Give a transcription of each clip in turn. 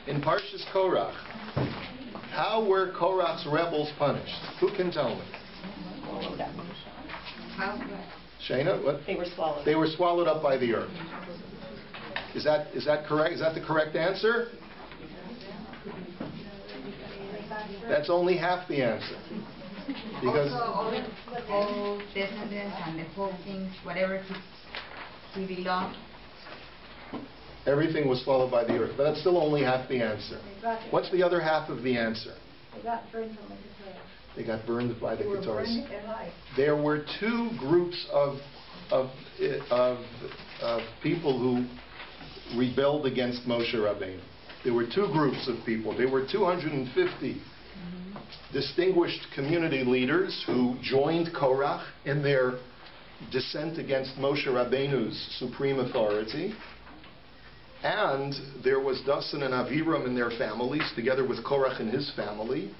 In Parshas Korach, how were Korach's rebels punished? Who can tell me? How? Shayna, what? They were swallowed. They were swallowed up by the earth. Is that correct? Is that the correct answer? That's only half the answer. Because also all descendants and the whole things, whatever he belonged. everything was swallowed by the earth. But that's still only half the answer. What's the other half of the answer? They got burned from the Keturah. They got burned by the They were Keturah. burned alive. There were two groups of people who rebelled against Moshe Rabbeinu. There were two groups of people. There were 250 distinguished community leaders who joined Korach in their dissent against Moshe Rabbeinu's supreme authority. And there was Dasan and Aviram and their families, together with Korach and his family,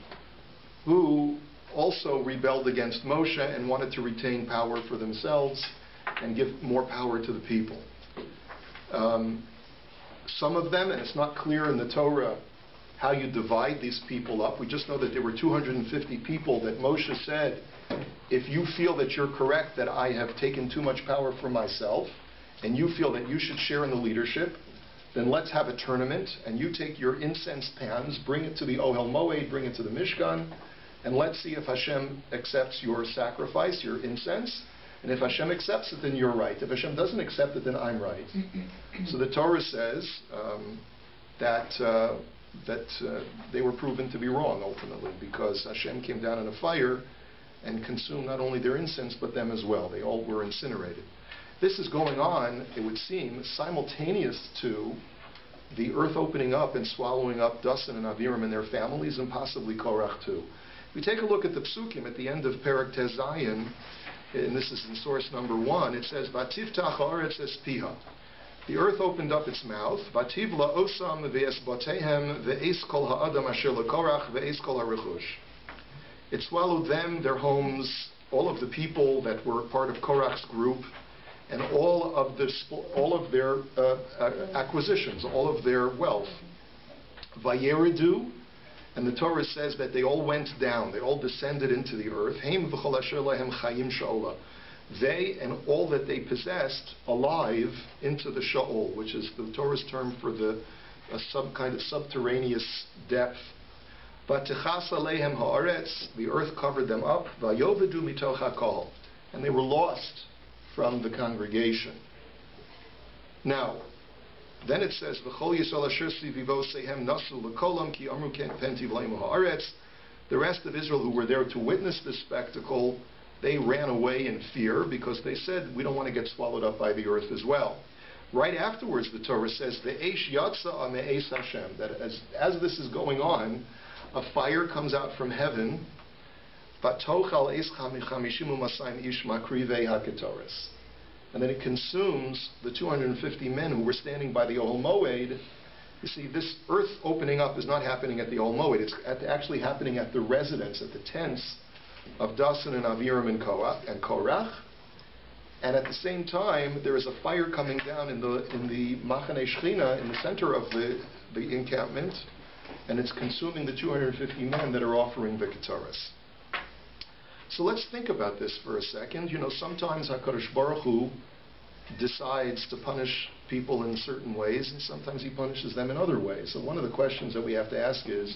who also rebelled against Moshe and wanted to retain power for themselves and give more power to the people. Some of them, and it's not clear in the Torah how you divide these people up. We just know that there were 250 people that Moshe said, if you feel that you're correct, that I have taken too much power for myself, and you feel that you should share in the leadership, then let's have a tournament, and you take your incense pans, bring it to the Ohel Moed, bring it to the Mishkan, and let's see if Hashem accepts your sacrifice, your incense. And if Hashem accepts it, then you're right. If Hashem doesn't accept it, then I'm right. So the Torah says that they were proven to be wrong, ultimately, because Hashem came down in a fire and consumed not only their incense, but them as well. They all were incinerated. This is going on, it would seem, simultaneous to the earth opening up and swallowing up Dasan and Aviram and their families, and possibly Korach too. If we take a look at the psukim at the end of Perek Tez Zayin, and this is in source number 1, it says, "Vatiftach haaretz es piha." The earth opened up its mouth. "Vativla osam ve'esbotehem ve'es kol ha'adam asher leKorach ve'es kol ha'rechush." It swallowed them, their homes, all of the people that were part of Korach's group, and all of their acquisitions, all of their wealth. Vayeridu, and the Torah says that they all went down, they all descended into the earth. Heim v'chol asher lahem chayim sha'ola. They and all that they possessed alive into the Sha'ol, which is the Torah's term for some kind of subterraneous depth. V'tichas aleihem haaretz, the earth covered them up. Vayovedu mitoch hakol, and they were lost from the congregation. Now, then it says, "V'chol yisrael asher svivosehem nasu lekolam ki amru penti v'leimu haaretz." The rest of Israel who were there to witness this spectacle, they ran away in fear because they said, we don't want to get swallowed up by the earth as well. Right afterwards, the Torah says, "Ve'esh yatsa me'es Hashem," that as this is going on, a fire comes out from heaven. Vatochal escha mechamishim u'masayim ish makrivei haketoris. And then it consumes the 250 men who were standing by the Ohel Moed. You see, this earth opening up is not happening at the Ohel Moed. It's actually happening at the residence, at the tents of Dasan and Aviram and Korach. And at the same time, there is a fire coming down in the Machane Shechina, in the center of the encampment, and it's consuming the 250 men that are offering the Keturas. So let's think about this for a second. You know, sometimes HaKadosh Baruch Hu decides to punish people in certain ways, and sometimes He punishes them in other ways. So one of the questions that we have to ask is,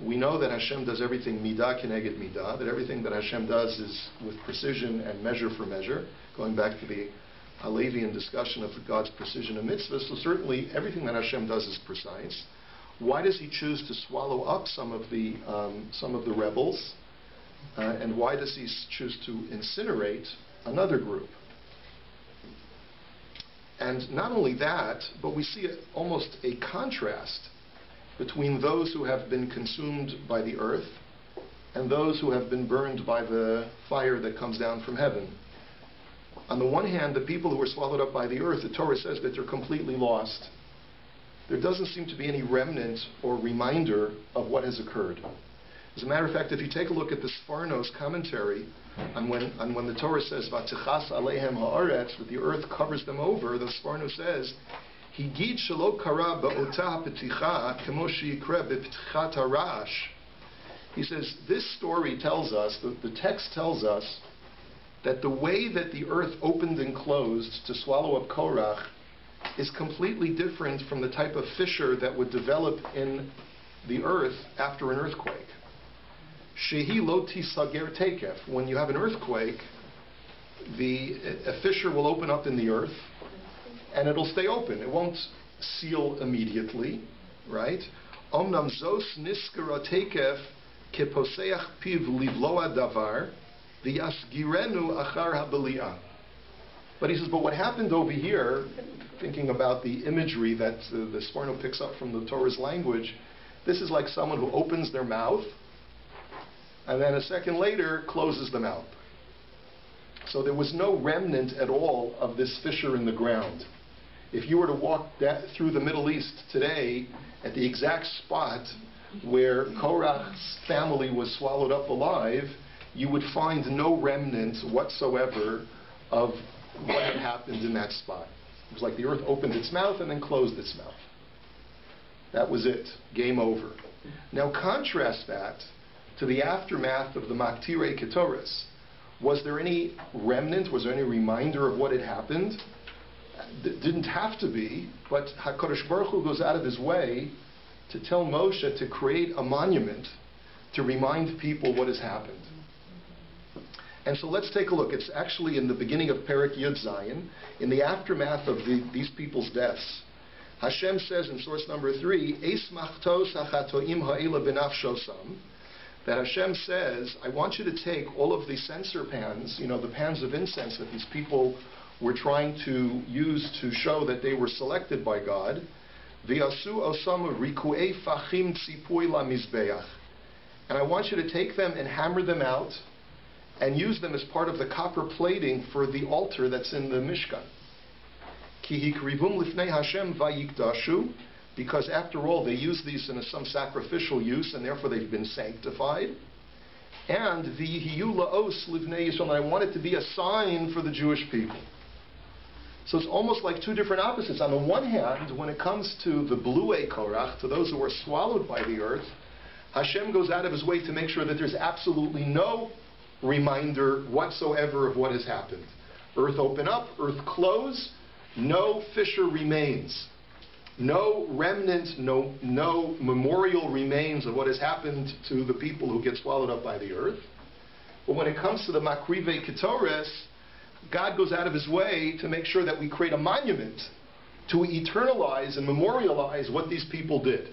we know that Hashem does everything midah keneged midah, that everything that Hashem does is with precision and measure for measure, going back to the Halevian discussion of God's precision and mitzvahs. So certainly everything that Hashem does is precise. Why does He choose to swallow up some of the rebels? And why does He choose to incinerate another group? And not only that, but we see almost a contrast between those who have been consumed by the earth and those who have been burned by the fire that comes down from heaven. On the one hand, the people who were swallowed up by the earth, the Torah says that they're completely lost. There doesn't seem to be any remnant or reminder of what has occurred. As a matter of fact, if you take a look at the Sforno's commentary on when the Torah says, "Vatichas aleihem haaretz," that the earth covers them over, the Sforno says, Higid shelo kara ba'ota ha'peticha kemo sheyikra b'petichat harash. He says, this story tells us, the text tells us, that the way that the earth opened and closed to swallow up Korach is completely different from the type of fissure that would develop in the earth after an earthquake. Shehi lo tisager tekef. When you have an earthquake, a fissure will open up in the earth, and it'll stay open. It won't seal immediately, right? Omnam zos niskara tekef keposeach piv livloa davar v'yasgirenu achar ha'beli'ah. But he says, but what happened over here, thinking about the imagery that the Sforno picks up from the Torah's language, this is like someone who opens their mouth and then a second later closes the mouth. So there was no remnant at all of this fissure in the ground. If you were to walk through the Middle East today at the exact spot where Korach's family was swallowed up alive, you would find no remnant whatsoever of what had happened in that spot. It was like the earth opened its mouth and then closed its mouth. That was it. Game over. Now contrast that to the aftermath of the Maktirei Ketoris. Was there any remnant? Was there any reminder of what had happened? Didn't have to be, but HaKadosh Baruch Hu goes out of his way to tell Moshe to create a monument to remind people what has happened. And so let's take a look. It's actually in the beginning of Perek Yud Zayin, in the aftermath of these people's deaths. Hashem says in source number 3, Eis machtos hachatoim ha'ela b'nafshosam, that Hashem says, I want you to take all of the censer pans, the pans of incense that these people were trying to use to show that they were selected by God, v'yasu osamu rikuei fachim tzipui la mizbeach. And I want you to take them and hammer them out and use them as part of the copper plating for the altar that's in the Mishkan. Ki hikrivum lifnei Hashem vayikdashu, because after all, they use these in some sacrificial use, and therefore they've been sanctified. And v'yihiyu la'os livnei Yisrael, and I want it to be a sign for the Jewish people. So it's almost like two different opposites. On the one hand, when it comes to the Bluei Korach, to those who are swallowed by the earth, Hashem goes out of his way to make sure that there's absolutely no reminder whatsoever of what has happened. Earth open up, earth close, no fissure remains. No remnant, no memorial remains of what has happened to the people who get swallowed up by the earth. But when it comes to the Makrivei Ketores, God goes out of his way to make sure that we create a monument to eternalize and memorialize what these people did.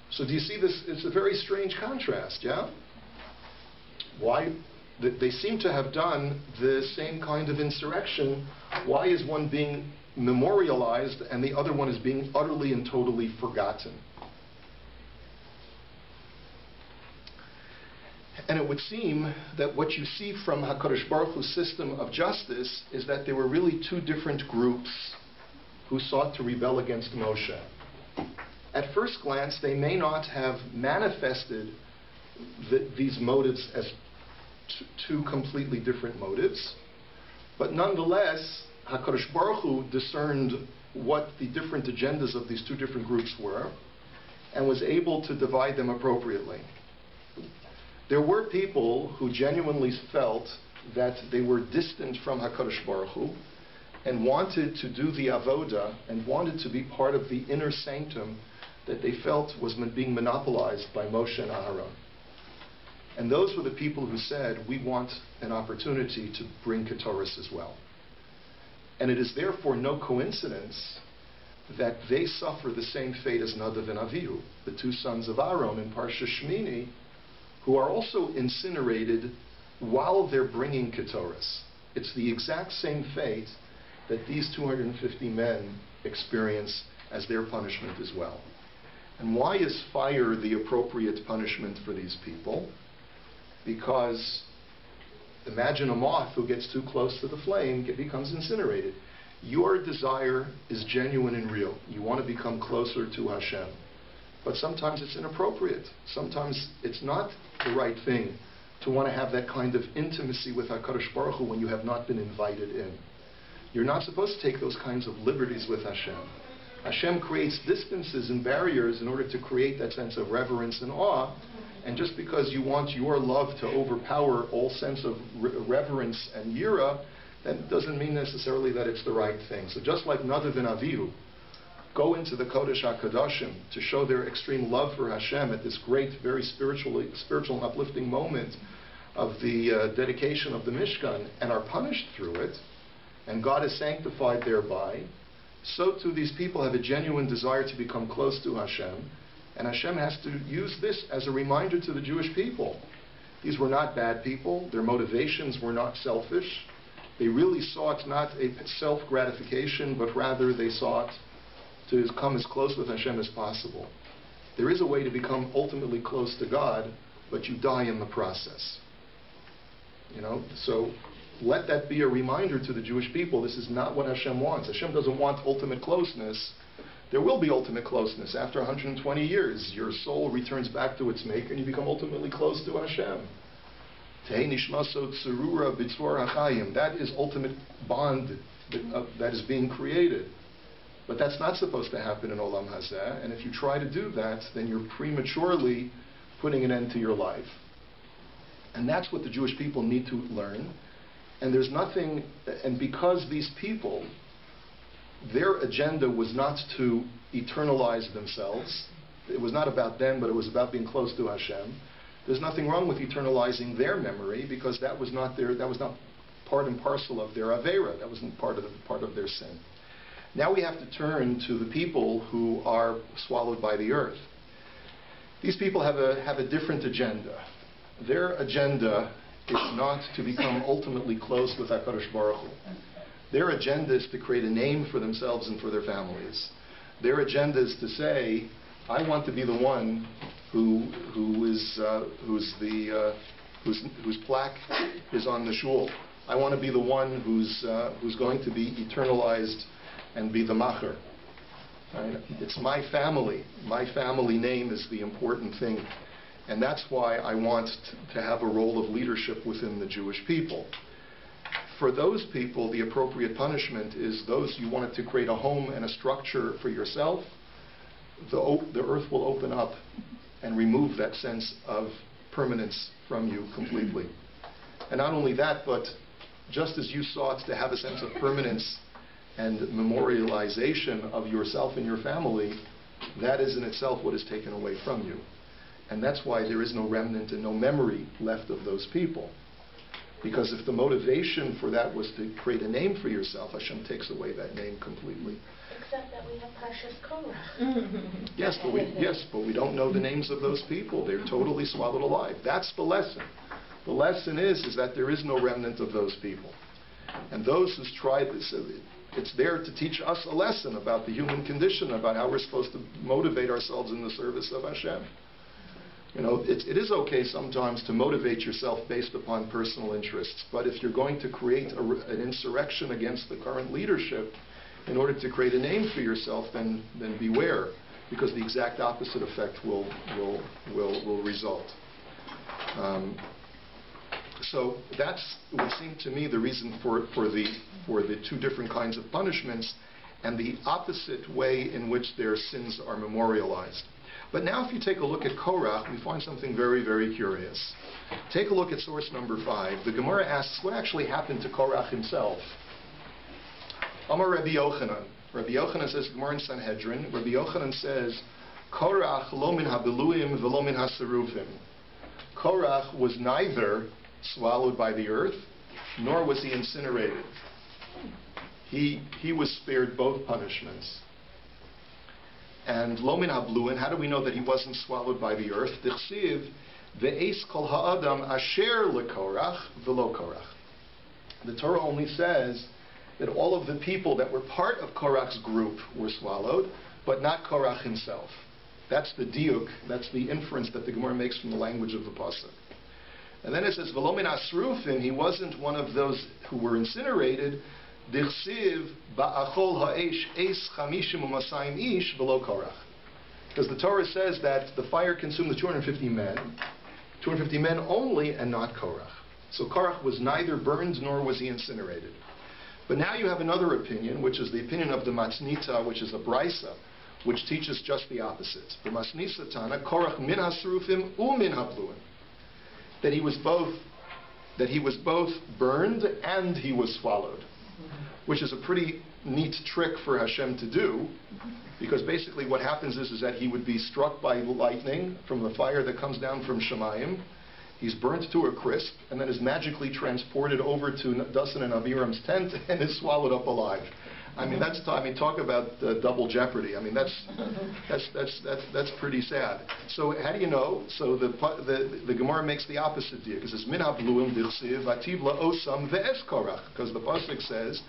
So do you see this? It's a very strange contrast, yeah? Why? They seem to have done the same kind of insurrection. Why is one being memorialized and the other one is being utterly and totally forgotten? And it would seem that what you see from HaKadosh Baruch Hu's system of justice is that there were really two different groups who sought to rebel against Moshe. At first glance, they may not have manifested these motives as two completely different motives, but nonetheless, HaKadosh Baruch Hu discerned what the different agendas of these two different groups were and was able to divide them appropriately. There were people who genuinely felt that they were distant from HaKadosh Baruch Hu and wanted to do the avoda and wanted to be part of the inner sanctum that they felt was being monopolized by Moshe and Aharon. And those were the people who said, we want an opportunity to bring Ketores as well. And it is therefore no coincidence that they suffer the same fate as Nadav and Avihu, the two sons of Aaron in Parsha Shmini, who are also incinerated while they're bringing Ketores. It's the exact same fate that these 250 men experience as their punishment as well. And why is fire the appropriate punishment for these people? Because imagine a moth who gets too close to the flame, becomes incinerated. Your desire is genuine and real. You want to become closer to Hashem. But sometimes it's inappropriate. Sometimes it's not the right thing to want to have that kind of intimacy with HaKadosh Baruch Hu when you have not been invited in. You're not supposed to take those kinds of liberties with Hashem. Hashem creates distances and barriers in order to create that sense of reverence and awe. And just because you want your love to overpower all sense of reverence and yira, that doesn't mean necessarily that it's the right thing. So just like Nadav and Avihu go into the Kodesh HaKadoshim to show their extreme love for Hashem at this great, very spiritual and uplifting moment of the dedication of the Mishkan, and are punished through it, and God is sanctified thereby, so too these people have a genuine desire to become close to Hashem, and Hashem has to use this as a reminder to the Jewish people. These were not bad people. Their motivations were not selfish. They really sought not a self-gratification, but rather they sought to come as close with Hashem as possible. There is a way to become ultimately close to God, but you die in the process. So let that be a reminder to the Jewish people. This is not what Hashem wants. Hashem doesn't want ultimate closeness. There will be ultimate closness. After 120 years, your soul returns back to its maker and you become ultimately close to Hashem. That is ultimate bond that is being created. But that's not supposed to happen in Olam Hazeh, and if you try to do that, then you're prematurely putting an end to your life. And that's what the Jewish people need to learn. And there's nothing, and because these people, their agenda was not to eternalize themselves. It was not about them, but it was about being close to Hashem. There's nothing wrong with eternalizing their memory, because that was not part and parcel of their Aveira. That wasn't part of their sin. Now we have to turn to the people who are swallowed by the earth. These people have a different agenda. Their agenda is not to become ultimately close with HaKadosh Baruch Hu. Their agenda is to create a name for themselves and for their families. Their agenda is to say, I want to be the one whose plaque is on the shul. I want to be the one who's going to be eternalized and be the macher. Right? It's my family. My family name is the important thing. And that's why I want to have a role of leadership within the Jewish people. For those people, the appropriate punishment is those you wanted to create a home and a structure for yourself. The earth will open up and remove that sense of permanence from you completely. And not only that, but just as you sought to have a sense of permanence and memorialization of yourself and your family, that is in itself what is taken away from you. And that's why there is no remnant and no memory left of those people. Because if the motivation for that was to create a name for yourself, Hashem takes away that name completely. Except that we have precious Korach. Yes, but we don't know the names of those people. They're totally swallowed alive. That's the lesson. The lesson is that there is no remnant of those people. And those who tried this, it's there to teach us a lesson about the human condition, about how we're supposed to motivate ourselves in the service of Hashem. It is okay sometimes to motivate yourself based upon personal interests, but if you're going to create an insurrection against the current leadership in order to create a name for yourself, then beware, because the exact opposite effect will result. So that's, it would seem to me, the reason for the two different kinds of punishments and the opposite way in which their sins are memorialized. But now if you take a look at Korach, we find something very, very curious. Take a look at source number 5. The Gemara asks, what actually happened to Korach himself? Amar Rabbi Yochanan. Rabbi Yochanan says, Gemara in Sanhedrin, Rabbi Yochanan says, Korach lo min habeluim velo min haserufim. Korach was neither swallowed by the earth, nor was he incinerated. He was spared both punishments. And lo min habluin, how do we know that he wasn't swallowed by the earth? Dichsiv ve'es kol ha'adam asher lekorach velo korach. The Torah only says that all of the people that were part of Korach's group were swallowed, but not Korach himself. That's the diuk, that's the inference that the Gemara makes from the language of the pasuk. And then it says velo min asrufim, he wasn't one of those who were incinerated. Dichsiv ba'achol ha'esh es chamishim u'masayim ish v'lo korach. Because the Torah says that the fire consumed the 250 men only, and not Korach. So Korach was neither burned nor was he incinerated. But now you have another opinion, which is the opinion of the Matznita, which is a Brisa, which teaches just the opposite. The Matznita Tana, Korach min hasrufim u min hapluim. That he was both burned and he was swallowed, which is a pretty neat trick for Hashem to do, because basically what happens is that he would be struck by lightning from the fire that comes down from Shemayim. He's burnt to a crisp, and then is magically transported over to Dasan and Abiram's tent and is swallowed up alive. I mean, talk about double jeopardy. I mean, that's pretty sad. So how do you know? So the Gemara makes the opposite deal, because it's min habluim dichsiv ativla osam ve'es korach, because the pasuk says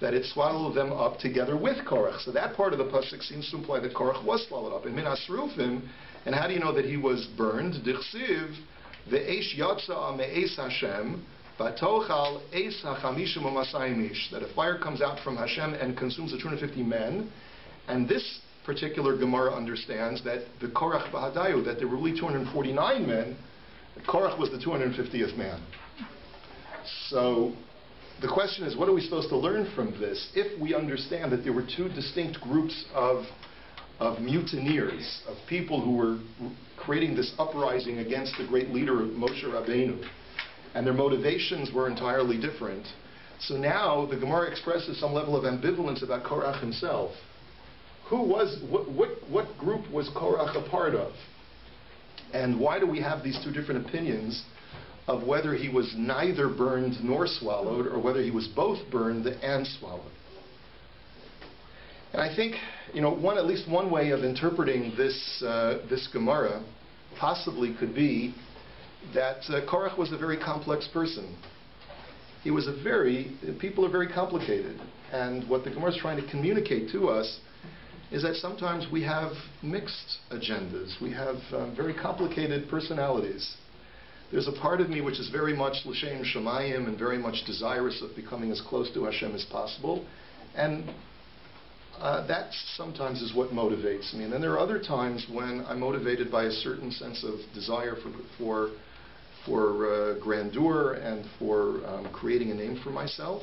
that it swallowed them up together with Korach. So that part of the pasuk seems to imply that Korach was swallowed up. And min asrufim, and how do you know that he was burned? Dichsiv ve'esh yatsa me'es Hashem. That a fire comes out from Hashem and consumes the 250 men. And this particular Gemara understands that the Korach Bahadayu, that there were really 249 men, Korach was the 250th man. So the question is, what are we supposed to learn from this if we understand that there were two distinct groups of mutineers, of people who were creating this uprising against the great leader Moshe Rabbeinu, and their motivations were entirely different? So now the Gemara expresses some level of ambivalence about Korach himself. What group was Korach a part of? And why do we have these two different opinions of whether he was neither burned nor swallowed, or whether he was both burned and swallowed? And I think, at least one way of interpreting this Gemara possibly could be that Korach was a very complex person. People are very complicated. And what the Gemara is trying to communicate to us is that sometimes we have mixed agendas. We have very complicated personalities. There's a part of me which is very much l'shem shamayim and very much desirous of becoming as close to Hashem as possible. And that sometimes is what motivates me. And then there are other times when I'm motivated by a certain sense of desire for grandeur and for creating a name for myself.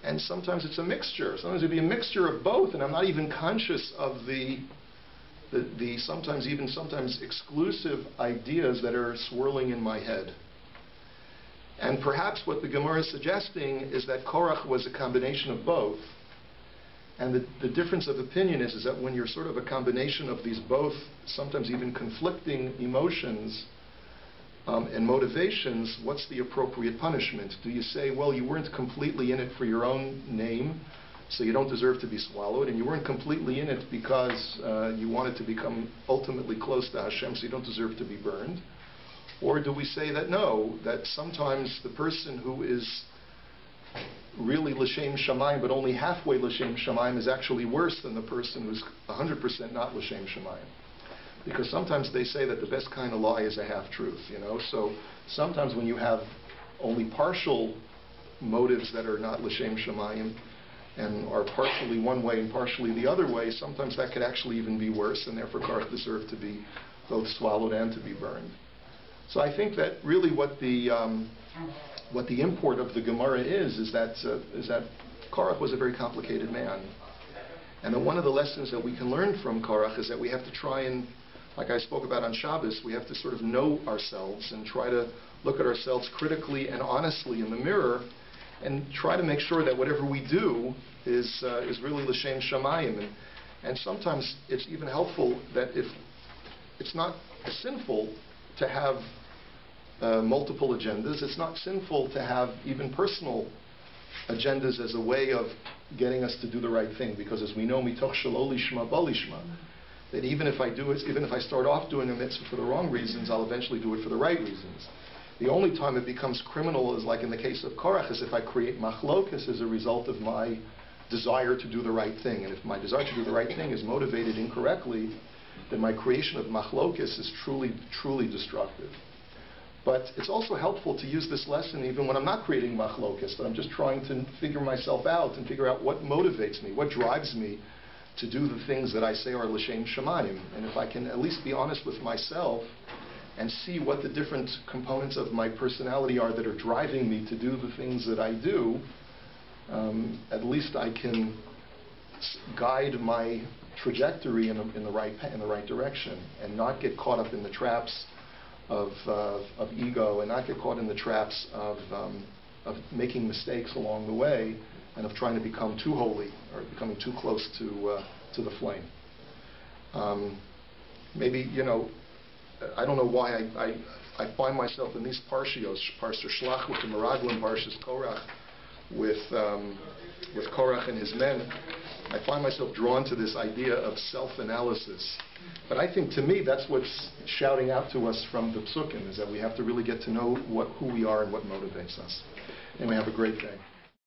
And sometimes it's a mixture. Sometimes it'd be a mixture of both, and I'm not even conscious of the sometimes exclusive ideas that are swirling in my head. And perhaps what the Gemara is suggesting is that Korach was a combination of both. And the difference of opinion is that when you're sort of a combination of these both, sometimes even conflicting emotions and motivations, what's the appropriate punishment? Do you say, well, you weren't completely in it for your own name, so you don't deserve to be swallowed, and you weren't completely in it because you wanted to become ultimately close to Hashem, so you don't deserve to be burned? Or do we say that no, that sometimes the person who is really l'shem shamayim, but only halfway l'shem shamayim, is actually worse than the person who's 100% not l'shem shamayim? Because sometimes they say that the best kind of lie is a half-truth, So sometimes when you have only partial motives that are not l'shem shamayim and are partially one way and partially the other way, sometimes that could actually even be worse, and therefore Korach deserved to be both swallowed and to be burned. So I think that really what the import of the Gemara is that Korach was a very complicated man. And that one of the lessons that we can learn from Korach is that we have to try and, like I spoke about on Shabbos, we have to sort of know ourselves and try to look at ourselves critically and honestly in the mirror and try to make sure that whatever we do is really l'shem shamayim. And sometimes it's even helpful that if it's not sinful to have multiple agendas, it's not sinful to have even personal agendas as a way of getting us to do the right thing, because as we know, mitoch shelo lishma ba lishma, that even if I start off doing a mitzvah for the wrong reasons, I'll eventually do it for the right reasons. The only time it becomes criminal is like in the case of Korach, is if I create machlokas as a result of my desire to do the right thing. And if my desire to do the right thing is motivated incorrectly, then my creation of machlokas is truly, truly destructive. But it's also helpful to use this lesson even when I'm not creating machlokas, but I'm just trying to figure myself out and figure out what motivates me, what drives me to do the things that I say are l'shem shamayim. And if I can at least be honest with myself and see what the different components of my personality are that are driving me to do the things that I do, at least I can guide my trajectory in the right direction, and not get caught up in the traps of ego, and not get caught in the traps of making mistakes along the way, and of trying to become too holy or becoming too close to the flame. Maybe, I don't know why I find myself in these parshios, Parsha Shlach with the Meraglim, Parshas Korach with Korach and his men. I find myself drawn to this idea of self-analysis. But I think, to me, that's what's shouting out to us from the Psukim, is that we have to really get to know who we are and what motivates us. Anyway, have a great day.